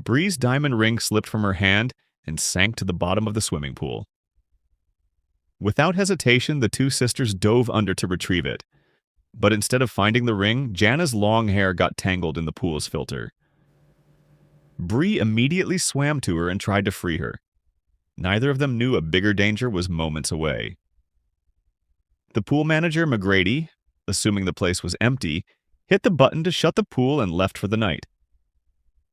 Bree's diamond ring slipped from her hand and sank to the bottom of the swimming pool. Without hesitation, the two sisters dove under to retrieve it. But instead of finding the ring, Jana's long hair got tangled in the pool's filter. Bree immediately swam to her and tried to free her. Neither of them knew a bigger danger was moments away. The pool manager, McGrady, assuming the place was empty, hit the button to shut the pool and left for the night.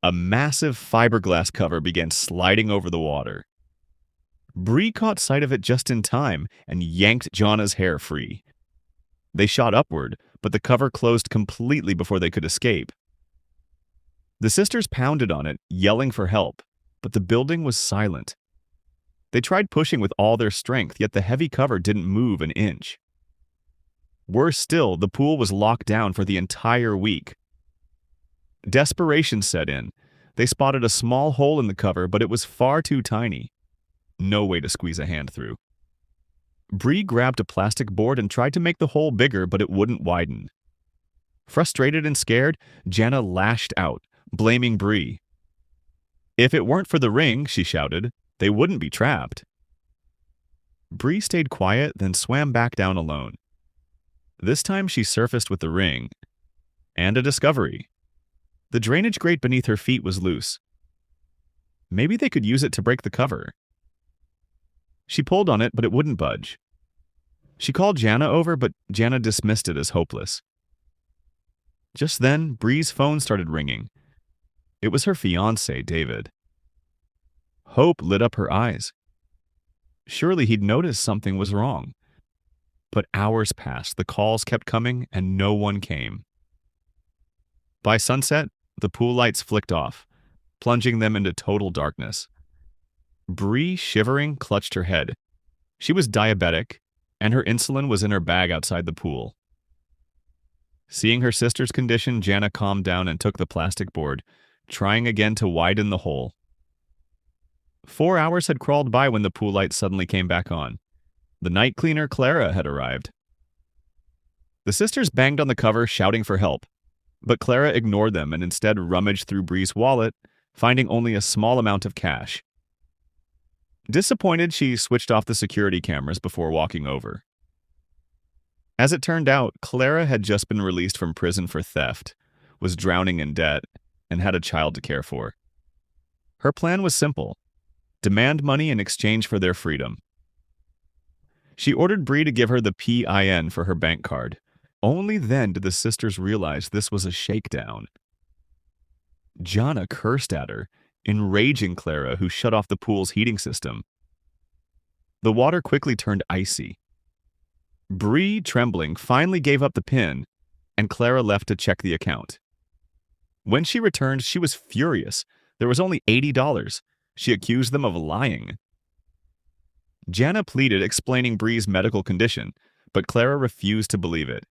A massive fiberglass cover began sliding over the water. Bree caught sight of it just in time and yanked Jana's hair free. They shot upward, but the cover closed completely before they could escape. The sisters pounded on it, yelling for help, but the building was silent. They tried pushing with all their strength, yet the heavy cover didn't move an inch. Worse still, the pool was locked down for the entire week. Desperation set in. They spotted a small hole in the cover, but it was far too tiny. No way to squeeze a hand through. Bree grabbed a plastic board and tried to make the hole bigger, but it wouldn't widen. Frustrated and scared, Jana lashed out, blaming Bree. If it weren't for the ring, she shouted, they wouldn't be trapped. Bree stayed quiet, then swam back down alone. This time she surfaced with the ring. And a discovery. The drainage grate beneath her feet was loose. Maybe they could use it to break the cover. She pulled on it, but it wouldn't budge. She called Jana over, but Jana dismissed it as hopeless. Just then, Bree's phone started ringing. It was her fiancé, David. Hope lit up her eyes. Surely he'd noticed something was wrong. But hours passed, the calls kept coming, and no one came. By sunset, the pool lights flicked off, plunging them into total darkness. Bree, shivering, clutched her head. She was diabetic, and her insulin was in her bag outside the pool. Seeing her sister's condition, Jana calmed down and took the plastic board, trying again to widen the hole. 4 hours had crawled by when the pool lights suddenly came back on. The night cleaner, Clara, had arrived. The sisters banged on the cover, shouting for help, but Clara ignored them and instead rummaged through Bree's wallet, finding only a small amount of cash. Disappointed, she switched off the security cameras before walking over. As it turned out, Clara had just been released from prison for theft, was drowning in debt, and had a child to care for. Her plan was simple: demand money in exchange for their freedom. She ordered Bree to give her the PIN for her bank card. Only then did the sisters realize this was a shakedown. Jana cursed at her, enraging Clara, who shut off the pool's heating system. The water quickly turned icy. Bree, trembling, finally gave up the pin, and Clara left to check the account. When she returned, she was furious. There was only $80. She accused them of lying. Jana pleaded, explaining Bree's medical condition, but Clara refused to believe it.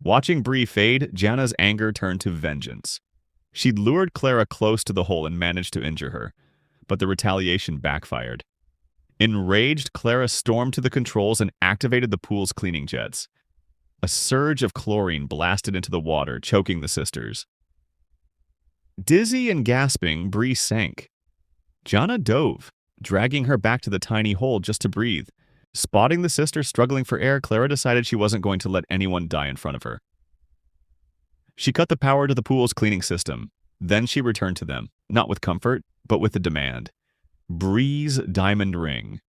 Watching Bree fade, Jana's anger turned to vengeance. She'd lured Clara close to the hole and managed to injure her, but the retaliation backfired. Enraged, Clara stormed to the controls and activated the pool's cleaning jets. A surge of chlorine blasted into the water, choking the sisters. Dizzy and gasping, Bree sank. Jana dove, dragging her back to the tiny hole just to breathe. Spotting the sisters struggling for air, Clara decided she wasn't going to let anyone die in front of her. She cut the power to the pool's cleaning system. Then she returned to them, not with comfort, but with a demand: Bree's diamond ring.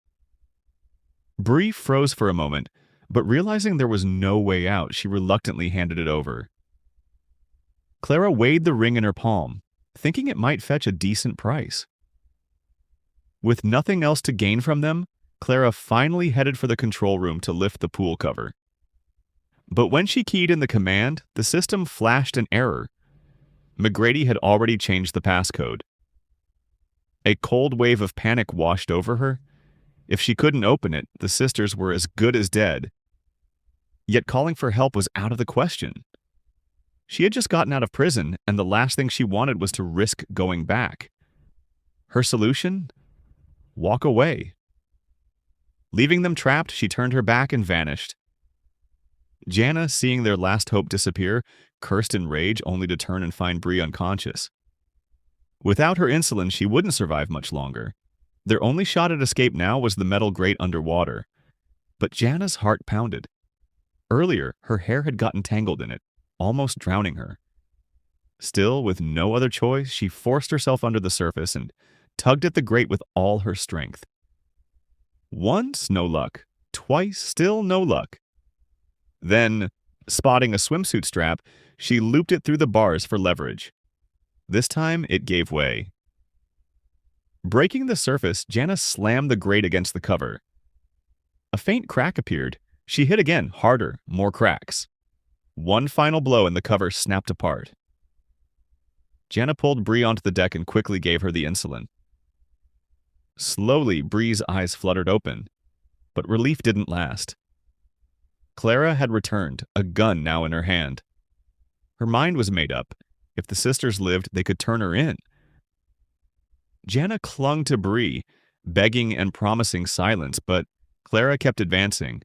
Bree froze for a moment, but realizing there was no way out, she reluctantly handed it over. Clara weighed the ring in her palm, thinking it might fetch a decent price. With nothing else to gain from them, Clara finally headed for the control room to lift the pool cover. But when she keyed in the command, the system flashed an error. McGrady had already changed the passcode. A cold wave of panic washed over her. If she couldn't open it, the sisters were as good as dead. Yet calling for help was out of the question. She had just gotten out of prison, and the last thing she wanted was to risk going back. Her solution? Walk away. Leaving them trapped, she turned her back and vanished. Jana, seeing their last hope disappear, cursed in rage only to turn and find Bree unconscious. Without her insulin, she wouldn't survive much longer. Their only shot at escape now was the metal grate underwater. But Jana's heart pounded. Earlier, her hair had gotten tangled in it, almost drowning her. Still, with no other choice, she forced herself under the surface and tugged at the grate with all her strength. Once, no luck. Twice, still no luck. Then, spotting a swimsuit strap, she looped it through the bars for leverage. This time, it gave way. Breaking the surface, Jana slammed the grate against the cover. A faint crack appeared. She hit again, harder, more cracks. One final blow and the cover snapped apart. Jana pulled Bree onto the deck and quickly gave her the insulin. Slowly, Bree's eyes fluttered open, but relief didn't last. Clara had returned, a gun now in her hand. Her mind was made up. If the sisters lived, they could turn her in. Jana clung to Bree, begging and promising silence, but Clara kept advancing.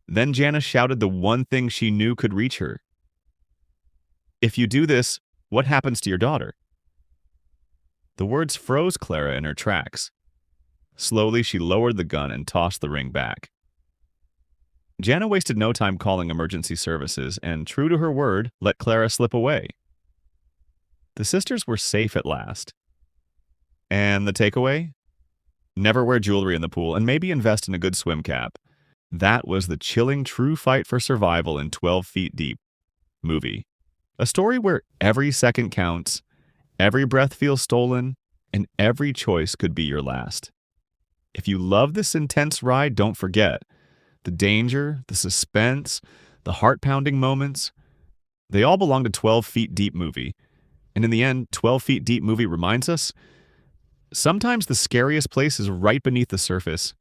Then Jana shouted the one thing she knew could reach her. "If you do this, what happens to your daughter?" The words froze Clara in her tracks. Slowly, she lowered the gun and tossed the ring back. Jana wasted no time calling emergency services and, true to her word, let Clara slip away. The sisters were safe at last. And the takeaway? Never wear jewelry in the pool and maybe invest in a good swim cap. That was the chilling true fight for survival in 12 Feet Deep movie. A story where every second counts, every breath feels stolen, and every choice could be your last. If you love this intense ride, don't forget the danger, the suspense, the heart-pounding moments. They all belong to 12 Feet Deep movie. And in the end, 12 Feet Deep movie reminds us, sometimes the scariest place is right beneath the surface.